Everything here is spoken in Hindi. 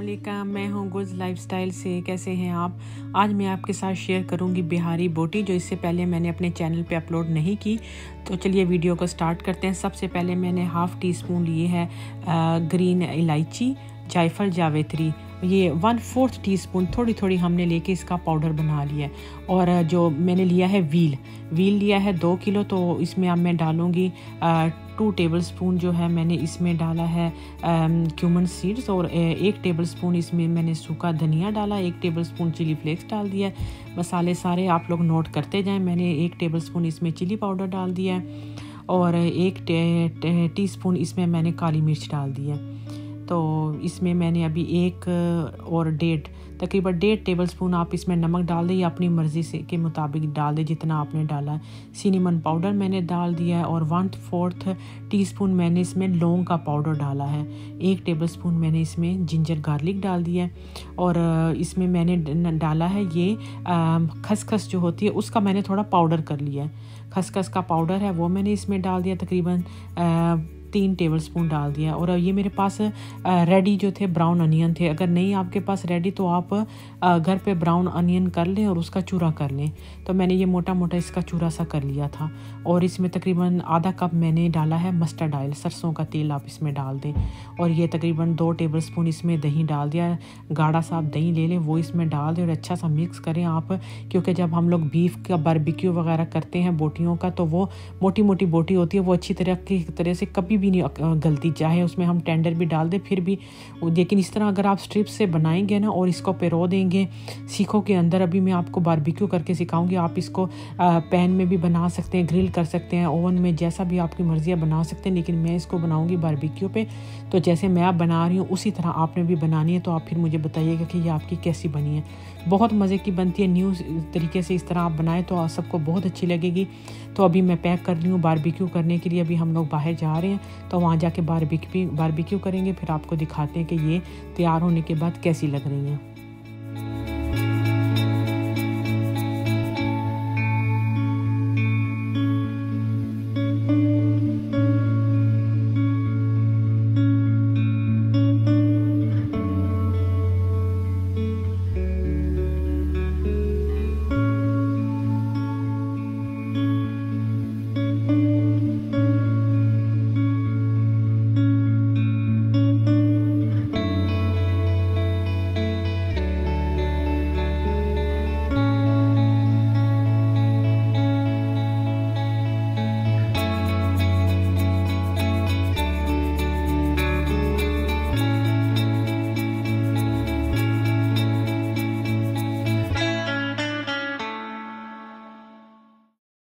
अस्सलामुअलैकुम, मैं हूँ गुज़ लाइफस्टाइल से। कैसे हैं आप? आज मैं आपके साथ शेयर करूँगी बिहारी बोटी, जो इससे पहले मैंने अपने चैनल पे अपलोड नहीं की। तो चलिए वीडियो को स्टार्ट करते हैं। सबसे पहले मैंने हाफ़ टी स्पून लिए है ग्रीन इलायची, जायफल, जावित्री। ये 1/4 टीस्पून थोड़ी थोड़ी हमने लेके इसका पाउडर बना लिया है। और जो मैंने लिया है व्हील लिया है 2 किलो। तो इसमें अब मैं डालूँगी 2 टेबलस्पून जो है मैंने इसमें डाला है क्यूमन सीड्स, और 1 टेबलस्पून इसमें मैंने सूखा धनिया डाला, 1 टेबलस्पून चिली फ्लेक्स डाल दिया है। मसाले सारे आप लोग नोट करते जाएं। मैंने 1 टेबलस्पून इसमें चिली पाउडर डाल दिया है और 1 टीस्पून इसमें मैंने काली मिर्च डाल दी है। तो इसमें मैंने अभी 1 और तकरीबन 1.5 टेबलस्पून आप इसमें नमक डाल दें, या अपनी मर्ज़ी से के मुताबिक डाल दें जितना आपने डाला है। सिनेमन पाउडर मैंने डाल दिया है और 1/4 टीस्पून मैंने इसमें लौंग का पाउडर डाला है। 1 टेबलस्पून मैंने इसमें जिंजर गार्लिक डाल दिया है। और इसमें मैंने डाला है ये खसखस जो होती है उसका मैंने थोड़ा पाउडर कर लिया है। खसखस का पाउडर है वो मैंने इसमें डाल दिया, तकरीबन 3 टेबलस्पून डाल दिया। और ये मेरे पास रेडी जो थे ब्राउन अनियन थे। अगर नहीं आपके पास रेडी तो आप घर पे ब्राउन अनियन कर लें और उसका चूरा कर लें। तो मैंने ये मोटा मोटा इसका चूरा सा कर लिया था। और इसमें तकरीबन आधा कप मैंने डाला है मस्टर्ड ऑयल, सरसों का तेल आप इसमें डाल दें। और ये तकरीबन 2 टेबलस्पून इसमें दही डाल दिया, गाढ़ा सा आप दही ले लें वो इसमें डाल दें और अच्छा सा मिक्स करें आप। क्योंकि जब हम लोग बीफ का बारबेक्यू वगैरह करते हैं बोटियों का, तो वो मोटी मोटी बोटी होती है, वो अच्छी तरह से कभी भी नहीं गलती, चाहे उसमें हम टेंडर भी डाल दें फिर भी। लेकिन इस तरह अगर आप स्ट्रिप्स से बनाएंगे ना और इसको पिरो देंगे सीखों के अंदर, अभी मैं आपको बारबेक्यू करके सिखाऊंगी। आप इसको पैन में भी बना सकते हैं, ग्रिल कर सकते हैं, ओवन में, जैसा भी आपकी मर्जी है बना सकते हैं। लेकिन मैं इसको बनाऊंगी बारबेक्यू पे। तो जैसे मैं आप बना रही हूँ उसी तरह आपने भी बनानी है। तो आप फिर मुझे बताइएगा कि ये आपकी कैसी बनी है। बहुत मज़े की बनती है। न्यू तरीके से इस तरह आप बनाएं तो सबको बहुत अच्छी लगेगी। तो अभी मैं पैक कर रही हूँ बारबेक्यू करने के लिए। अभी हम लोग बाहर जा रहे हैं तो वहाँ जाके बारबेक्यू करेंगे, फिर आपको दिखाते हैं कि ये तैयार होने के बाद कैसी लग रही हैं।